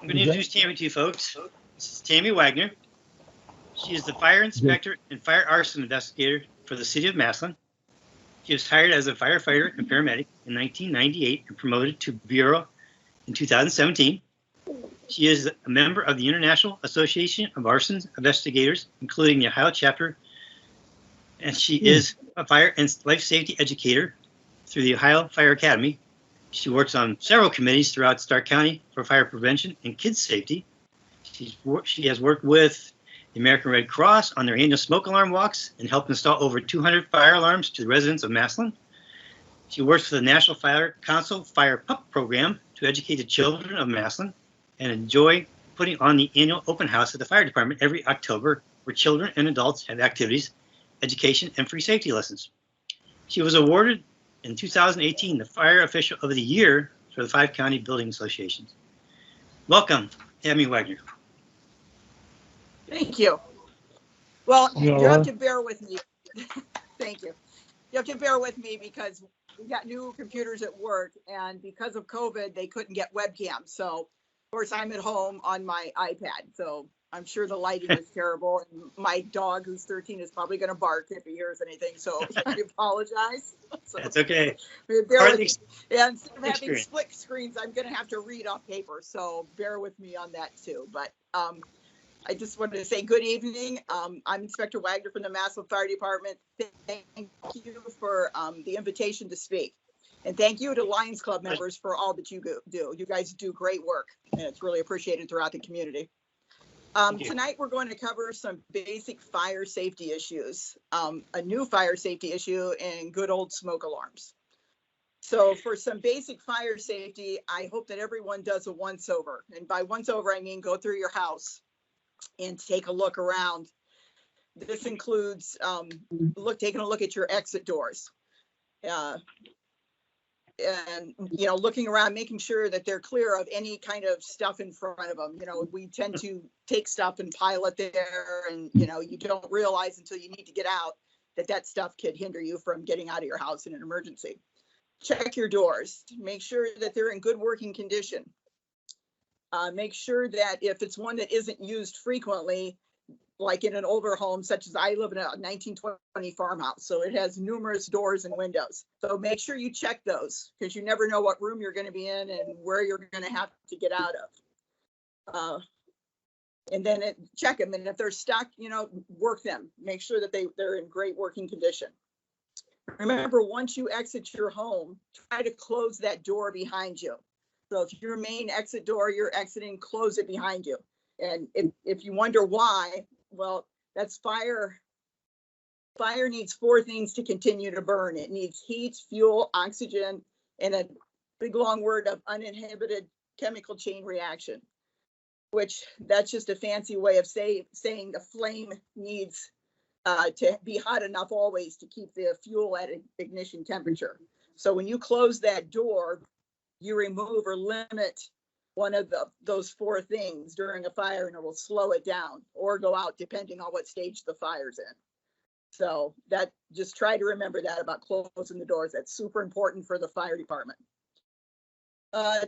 I'm going to introduce Tammy to you folks. This is Tammy Wagner. She is the fire inspector and fire arson investigator for the city of Massillon. She was hired as a firefighter and paramedic in 1998 and promoted to bureau in 2017. She is a member of the International Association of Arson Investigators, including the Ohio chapter, and she is a fire and life safety educator through the Ohio Fire Academy. She works on several committees throughout Stark County for fire prevention and kids safety. She has worked with the American Red Cross on their annual smoke alarm walks and helped install over 200 fire alarms to the residents of Massillon. She works for the National Fire Council Fire Pup Program to educate the children of Massillon and enjoy putting on the annual open house at the fire department every October, where children and adults have activities, education, and free safety lessons. She was awarded in 2018 the Fire Official of the Year for the 5 county building associations. Welcome, Tammy Wagner. Thank you. Well, you have to bear with me. Thank you. You have to bear with me because we got new computers at work, and because of COVID, they couldn't get webcams. So, of course, I'm at home on my iPad. So I'm sure the lighting is terrible. And my dog, who's 13, is probably going to bark if he hears anything. So I apologize. So, that's okay. Bear with me. And instead of having split screens, I'm going to have to read off paper. So bear with me on that too. But I just wanted to say good evening. I'm Inspector Wagner from the Massillon Fire Department. Thank you for the invitation to speak. And thank you to Lions Club members for all that you do. You guys do great work, and it's really appreciated throughout the community. Tonight, we're going to cover some basic fire safety issues, a new fire safety issue, and good old smoke alarms. So for some basic fire safety, I hope that everyone does a once over. And by once over, I mean go through your house and take a look around. This includes taking a look at your exit doors. And, looking around, making sure that they're clear of any kind of stuff in front of them. We tend to take stuff and pile it there, and, you don't realize until you need to get out that stuff could hinder you from getting out of your house in an emergency. Check your doors. Make sure that they're in good working condition. Make sure that if it's one that isn't used frequently, like in an older home, such as I live in a 1920 farmhouse, so it has numerous doors and windows. So make sure you check those, because you never know what room you're going to be in and where you're going to have to get out of. And then check them, and if they're stuck, work them. Make sure that they're in great working condition. Remember, once you exit your home, try to close that door behind you. So if your main exit door you're exiting, close it behind you. And if you wonder why, well, that's fire. Fire needs 4 things to continue to burn. It needs heat, fuel, oxygen, and a big long word of uninhibited chemical chain reaction, which that's just a fancy way of saying the flame needs to be hot enough always to keep the fuel at ignition temperature. So when you close that door, you remove or limit one of those 4 things during a fire, and it will slow it down or go out depending on what stage the fire's in. So just try to remember that about closing the doors. That's super important for the fire department.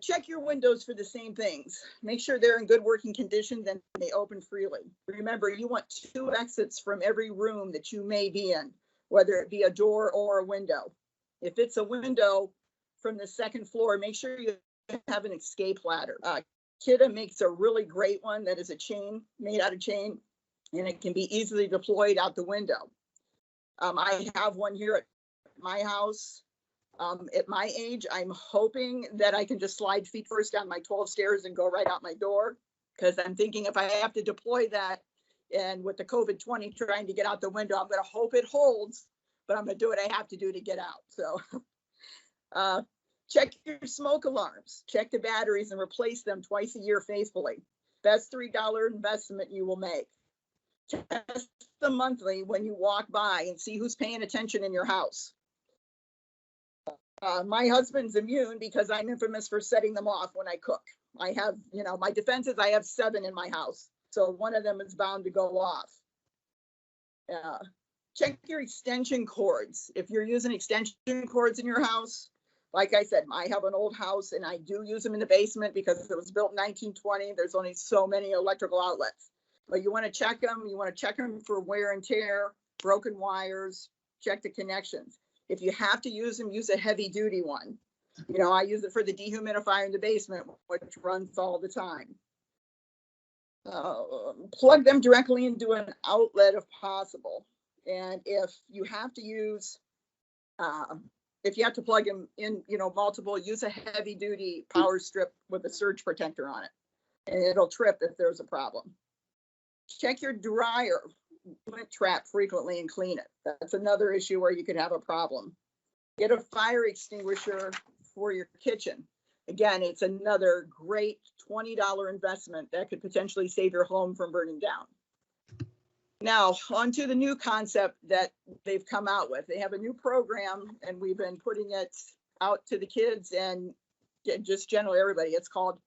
Check your windows for the same things. Make sure they're in good working condition, then they open freely. Remember, you want 2 exits from every room that you may be in, whether it be a door or a window. If it's a window from the 2nd floor, make sure you have an escape ladder. Kidda makes a really great one that is a chain, made out of chain, and it can be easily deployed out the window. I have one here at my house. At my age, I'm hoping that I can just slide feet first down my 12 stairs and go right out my door, because I'm thinking if I have to deploy that, and with the COVID-20 trying to get out the window, I'm going to hope it holds, but I'm going to do what I have to do to get out. So check your smoke alarms, check the batteries, and replace them twice a year faithfully. Best $3 investment you will make. Test them monthly when you walk by and see who's paying attention in your house. My husband's immune because I'm infamous for setting them off when I cook. I have, my defense is I have 7 in my house, so one of them is bound to go off. Check your extension cords. If you're using extension cords in your house, Like I said, I have an old house and I do use them in the basement because it was built in 1920. There's only so many electrical outlets. But you want to check them. You want to check them for wear and tear, broken wires, check the connections. If you have to use them, use a heavy duty one. You know, I use it for the dehumidifier in the basement, which runs all the time. Plug them directly into an outlet if possible. And if you have to use, if you have to plug them in, you know, multiple, use a heavy duty power strip with a surge protector on it, and it'll trip if there's a problem. Check your dryer lint trap frequently and clean it. That's another issue where you could have a problem. Get a fire extinguisher for your kitchen. Again, it's another great $20 investment that could potentially save your home from burning down. Now, on to the new concept that they've come out with. They have a new program, and we've been putting it out to the kids and just generally everybody. It's called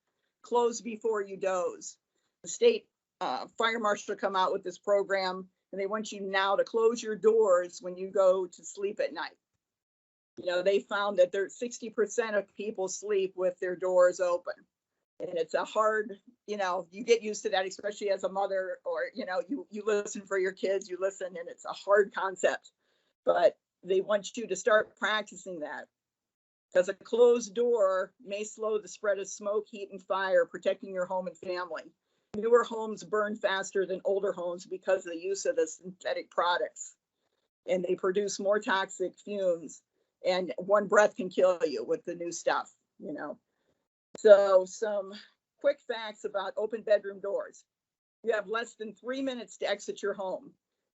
Close Before You Doze. The state fire marshal come out with this program, and they want you now to close your doors when you go to sleep at night. You know, they found that 60% of people sleep with their doors open. And it's a hard, you know, you get used to that, especially as a mother, or, you know, you listen for your kids, you listen, and it's a hard concept. But they want you to start practicing that, because a closed door may slow the spread of smoke, heat, and fire, protecting your home and family. Newer homes burn faster than older homes because of the use of the synthetic products, and they produce more toxic fumes, and one breath can kill you with the new stuff, you know. So some quick facts about open bedroom doors. You have less than 3 minutes to exit your home.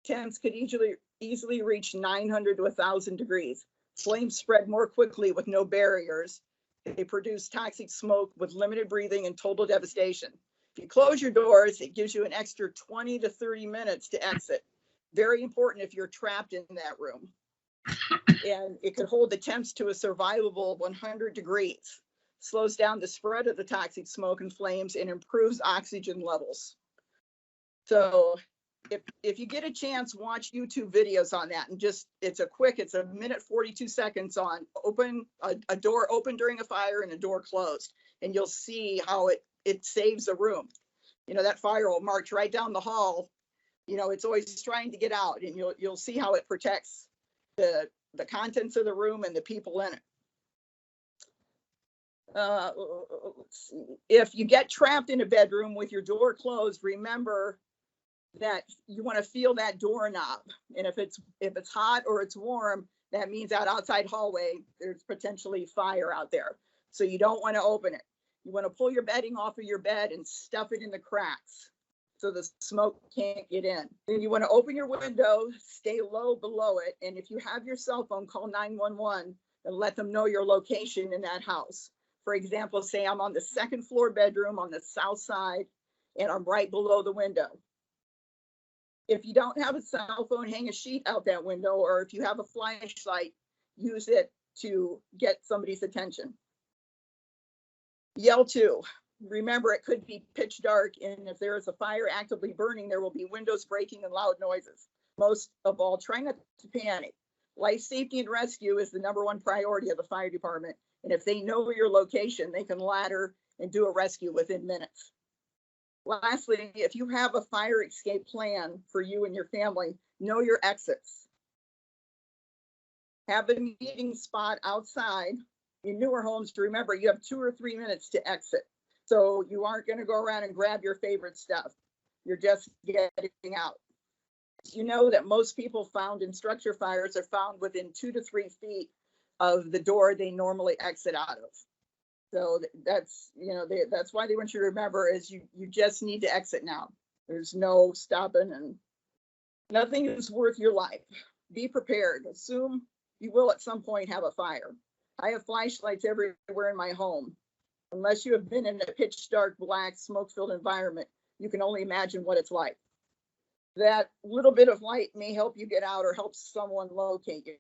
Temps could easily reach 900 to 1,000 degrees. Flames spread more quickly with no barriers. They produce toxic smoke with limited breathing and total devastation. If you close your doors, it gives you an extra 20 to 30 minutes to exit. Very important if you're trapped in that room. And it could hold the temps to a survivable 100 degrees. Slows down the spread of the toxic smoke and flames and improves oxygen levels. So if you get a chance, watch YouTube videos on that, and just, it's a minute 42 seconds on a door open during a fire and a door closed, and you'll see how it saves a room. You know, that fire will march right down the hall. You know, it's always trying to get out, and you'll see how it protects the contents of the room and the people in it. Let's see. If you get trapped in a bedroom with your door closed, remember that you want to feel that doorknob. And if it's hot or it's warm, that means that outside hallway, there's potentially fire out there. So you don't want to open it. You want to pull your bedding off of your bed and stuff it in the cracks so the smoke can't get in. Then you want to open your window, stay low below it. And if you have your cell phone, call 911 and let them know your location in that house. For example, say I'm on the second floor bedroom on the south side and I'm right below the window. If you don't have a cell phone, hang a sheet out that window, or if you have a flashlight, use it to get somebody's attention. Yell too. Remember, it could be pitch dark, and if there is a fire actively burning, there will be windows breaking and loud noises. Most of all, try not to panic. Life safety and rescue is the #1 priority of the fire department. And if they know your location, they can ladder and do a rescue within minutes. Lastly, if you have a fire escape plan for you and your family, know your exits. Have a meeting spot outside. In newer homes, to remember, you have 2 or 3 minutes to exit. So you aren't going to go around and grab your favorite stuff. You're just getting out. You know that most people found in structure fires are found within 2 to 3 feet of the door they normally exit out of. So that's, you know, that's why they want you to remember is you just need to exit now. There's no stopping, and nothing is worth your life. Be prepared. Assume you will at some point have a fire. I have flashlights everywhere in my home. Unless you have been in a pitch dark, black, smoke-filled environment, you can only imagine what it's like. That little bit of light may help you get out or help someone locate you.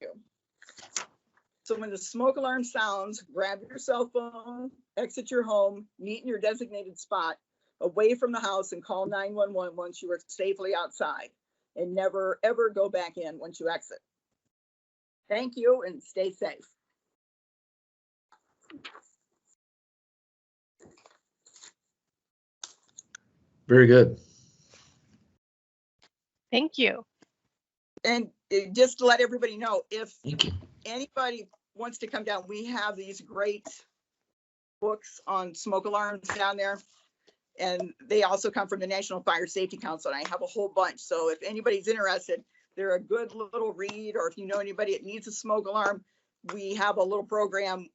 So when the smoke alarm sounds, grab your cell phone, exit your home, meet in your designated spot, away from the house, and call 911 once you are safely outside. And never, ever go back in once you exit. Thank you, and stay safe. Very good. Thank you. And just to let everybody know, if Thank you. anybody wants to come down, we have these great books on smoke alarms down there. And they also come from the National Fire Safety Council, and I have a whole bunch. So if anybody's interested, they're a good little read, or if you know anybody that needs a smoke alarm, we have a little program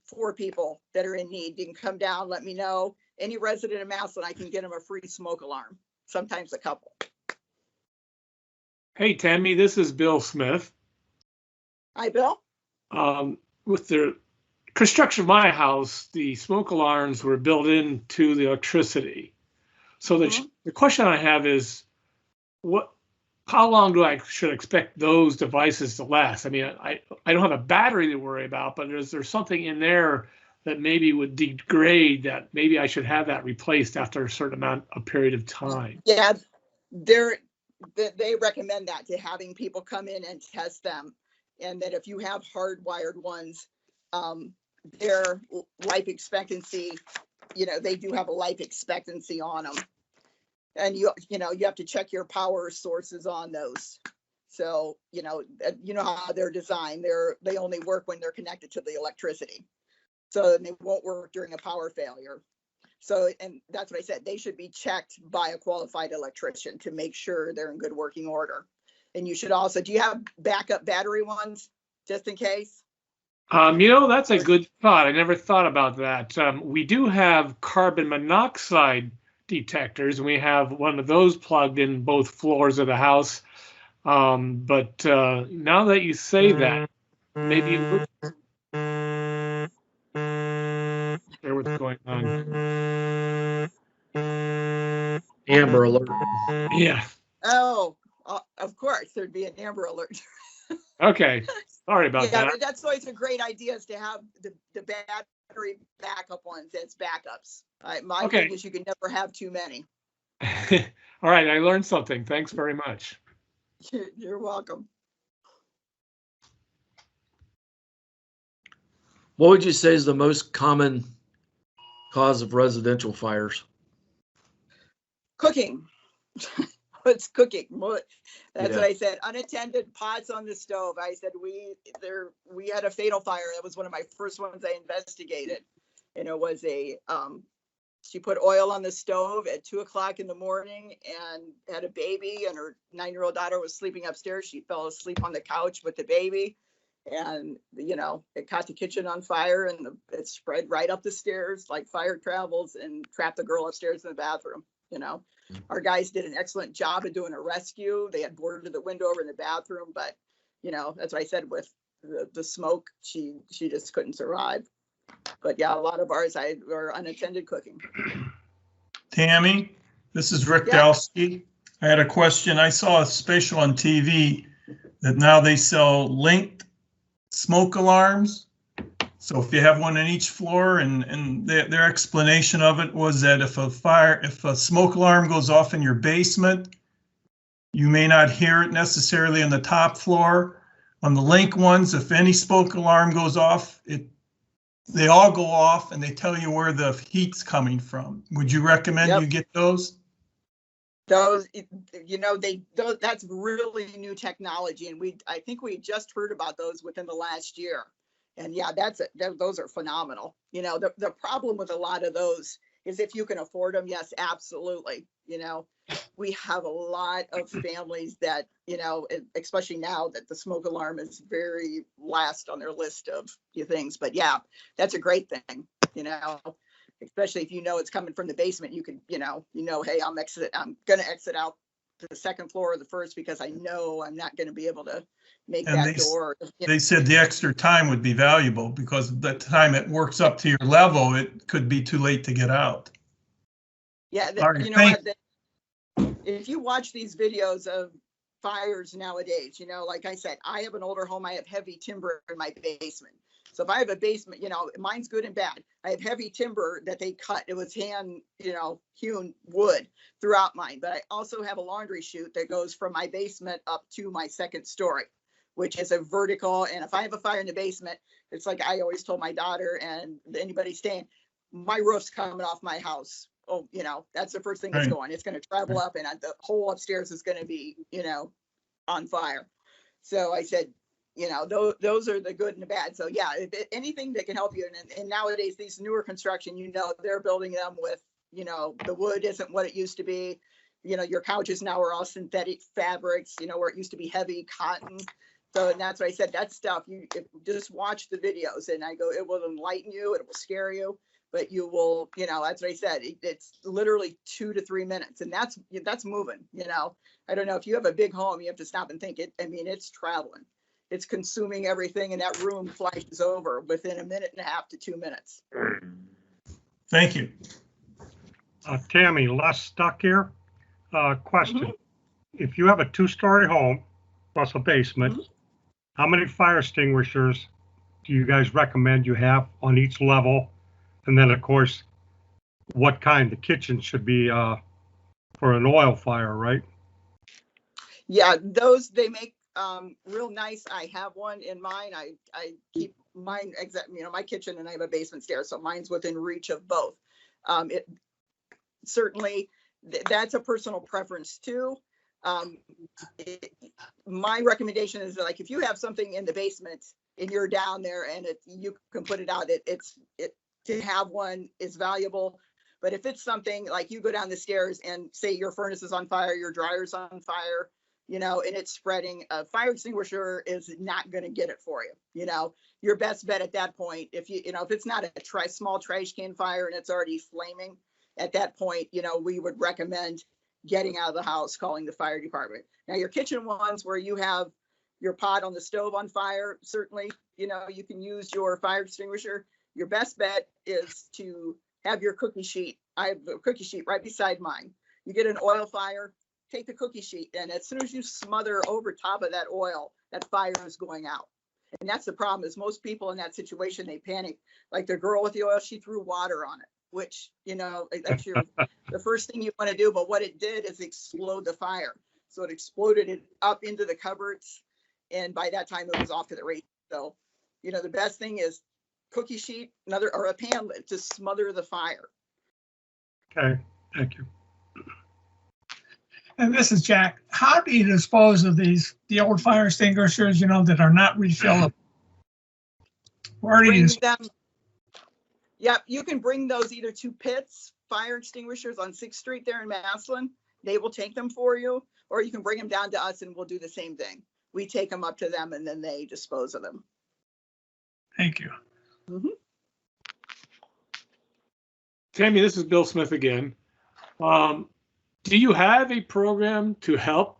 for people that are in need. You can come down, let me know. Any resident of Massillon, I can get them a free smoke alarm, sometimes a couple. Hey, Tammy, this is Bill Smith. Hi, Bill. With the construction of my house, the smoke alarms were built into the electricity. So the question I have is, how long do I should expect those devices to last? I mean, I don't have a battery to worry about, but is there something in there that maybe would degrade that maybe I should have that replaced after a certain a period of time? Yeah, they recommend that, to having people come in and test them, and that if you have hardwired ones, their life expectancy, they do have a life expectancy on them, and you have to check your power sources on those. So you know how they're designed. They only work when they're connected to the electricity, so they won't work during a power failure. So, and that's what I said, they should be checked by a qualified electrician to make sure they're in good working order. And you should also, do you have backup battery ones just in case? That's a good thought. I never thought about that. We do have carbon monoxide detectors, and we have one of those plugged in both floors of the house. But now that you say that, maybe hear what's going on. Amber alert. Yeah. Oh, of course, there'd be an Amber alert. Okay. Sorry about that. That's always a great idea, is to have the battery backup ones as backups. My thing is, you can never have too many. All right. I learned something. Thanks very much. You're welcome. What would you say is the most common cause of residential fires? Cooking. It's cooking. That's Yeah. what I said. Unattended pots on the stove. I said we had a fatal fire. That was one of my first ones I investigated. And it was she put oil on the stove at 2:00 in the morning and had a baby, and her 9-year-old daughter was sleeping upstairs. She fell asleep on the couch with the baby, and it caught the kitchen on fire, and it spread right up the stairs like fire travels, and trapped the girl upstairs in the bathroom. Our guys did an excellent job of doing a rescue. They had boarded the window over in the bathroom, but that's what I said, with the smoke, she just couldn't survive. But yeah, a lot of ours were unattended cooking. Tammy, this is Rick Yeah. Delsky. I had a question. I saw a special on TV that now they sell linked smoke alarms. So if you have one on each floor, and their explanation of it was that if a smoke alarm goes off in your basement, you may not hear it necessarily on the top floor. On the link ones, if any smoke alarm goes off, they all go off and they tell you where the heat's coming from. Would you recommend you get those? Those, that's really new technology, and I think we just heard about those within the last year. And yeah, those are phenomenal. The problem with a lot of those is if you can afford them, yes, absolutely. We have a lot of families that, especially now that the smoke alarm is very last on their list of things. But yeah, that's a great thing, especially if it's coming from the basement. You can, hey, I'm going to exit out to the second floor or the first, because I know I'm not going to be able to make that door. They said the extra time would be valuable, because by the time it works up to your level, it could be too late to get out. Yeah, Right, if you watch these videos of fires nowadays, like I said, I have an older home. I have heavy timber in my basement. So if I have a basement, mine's good and bad. I have heavy timber that they cut. It was hand, hewn wood throughout mine. But I also have a laundry chute that goes from my basement up to my second story, which is a vertical. And if I have a fire in the basement, it's like I always told my daughter and anybody staying, my roof's coming off my house. Oh, you know, that's the first thing that's Right. going. It's going to travel up, and the whole upstairs is going to be, you know, on fire. So I said, you know, those are the good and the bad. So yeah, anything that can help you. And nowadays, these newer construction, you know, they're building them with, you know, the wood isn't what it used to be. You know, your couches now are all synthetic fabrics, you know, where it used to be heavy cotton. So and that's what I said, that stuff, you just watch the videos, and I go, it will enlighten you, it will scare you, but you will, you know, that's what I said. It's literally 2 to 3 minutes, and that's moving, you know. I don't know if you have a big home, you have to stop and think it. I mean, it's traveling. It's consuming everything, and that room flashes over within 1.5 to 2 minutes. Thank you. Tammy, Les stuck here. Question. If you have a 2-story home plus a basement, how many fire extinguishers do you guys recommend you have on each level? And then, of course, what kind? The kitchen should be for an oil fire, right? Yeah, those they make real nice. I have one in mine. I keep mine you know, my kitchen, and I have a basement stairs, so mine's within reach of both. It certainly that's a personal preference too. My recommendation is that, like, if you have something in the basement and you're down there and you can put it out, to have one is valuable. But if it's something like you go down the stairs and say your furnace is on fire, your dryer's on fire, you know, and it's spreading, a fire extinguisher is not going to get it for you. You know, your best bet at that point, if it's not a small trash can fire and it's already flaming, at that point, you know, we would recommend getting out of the house, calling the fire department. Now, your kitchen ones where you have your pot on the stove on fire, certainly, you know, you can use your fire extinguisher. Your best bet is to have your cookie sheet. I have a cookie sheet right beside mine. You get an oil fire, take the cookie sheet, and as soon as you smother over top of that oil, that fire is going out. And that's the problem, is most people in that situation, they panic. Like the girl with the oil, she threw water on it, which, you know, that's the first thing you want to do. But what it did is explode the fire. So it exploded it up into the cupboards. And by that time, it was off to the race. So, you know, the best thing is cookie sheet, or a pan lid to smother the fire. Okay, thank you. And this is Jack. How do you dispose of the old fire extinguishers, you know, that are not refillable? Where do you them? Yep, you can bring those either to Pitt's Fire Extinguishers on 6th Street there in Massillon. They will take them for you, or you can bring them down to us and we'll do the same thing. We take them up to them and then they dispose of them. Thank you. Tammy, this is Bill Smith again. Do you have a program to help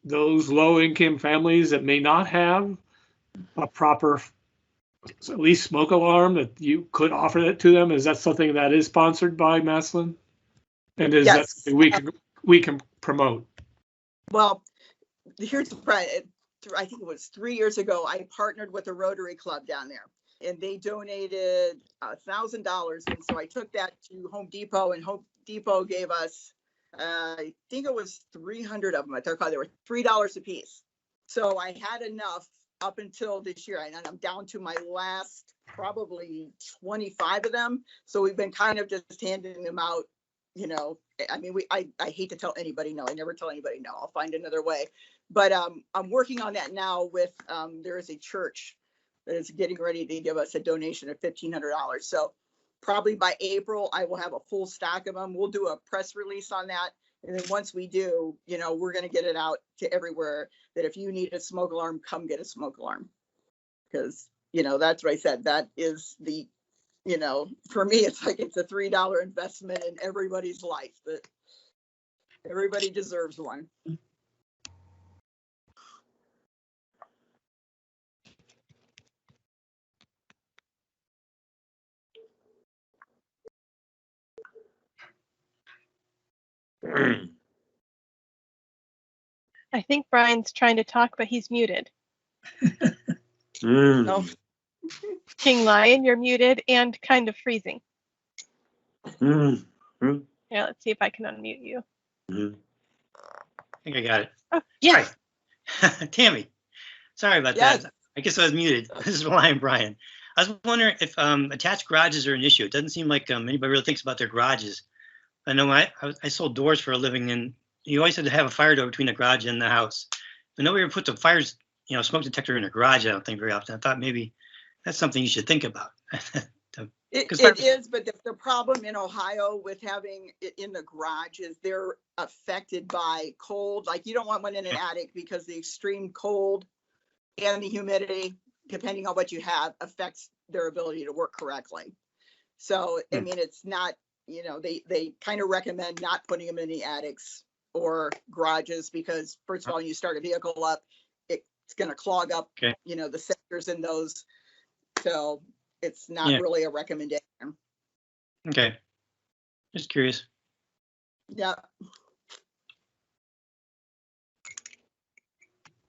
those low-income families that may not have a proper, at least smoke alarm, that you could offer that to them? Is that something that is sponsored by Massillon? And is that something we can promote? Well, here's the problem. I think it was 3 years ago, I partnered with a Rotary Club down there, and they donated $1,000. And so I took that to Home Depot, and Home Depot gave us, I think it was 300 of them at their car. They were $3 a piece. So I had enough up until this year, and I'm down to my last probably 25 of them. So we've been kind of just handing them out. You know, I mean, I hate to tell anybody no. I never tell anybody no. I'll find another way. But I'm working on that now with, there is a church that is getting ready to give us a donation of $1,500. So probably by April, I will have a full stock of them. We'll do a press release on that. And then once we do, you know, we're going to get it out to everywhere that if you need a smoke alarm, come get a smoke alarm. Because, you know, that's what I said. That is the, you know, for me, it's like it's a $3 investment in everybody's life, but everybody deserves one. I think Brian's trying to talk, but he's muted. No. King Lion, you're muted and kind of freezing. Yeah, let's see if I can unmute you. I think I got it. Oh, yes. Right. Tammy. Sorry about Yes. that. I guess I was muted. This is Ryan Bryan. I was wondering if attached garages are an issue. It doesn't seem like anybody really thinks about their garages. I know I sold doors for a living, and you always had to have a fire door between the garage and the house. But nobody ever puts a fires, smoke detector in a garage, I don't think, very often. I thought maybe that's something you should think about. It is, but the problem in Ohio with having it in the garage is they're affected by cold. Like you don't want one in an attic because the extreme cold and the humidity, depending on what you have, affects their ability to work correctly. So, I mean, it's not, they kind of recommend not putting them in the attics or garages because first of all, you start a vehicle up, it's going to clog up, the sensors in those. So it's not really a recommendation. Okay. Just curious. Yeah.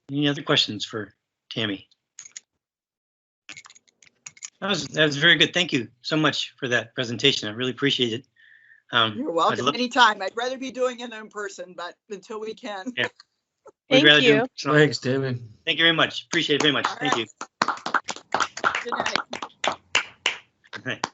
Any other questions for Tammy? That was very good. Thank you so much for that presentation. I really appreciate it. You're welcome anytime. I'd rather be doing it in person, but until we can. Yeah. Thank you. Thanks, Tammy. Thank you very much. Appreciate it very much. Thank you. Good night. Good night.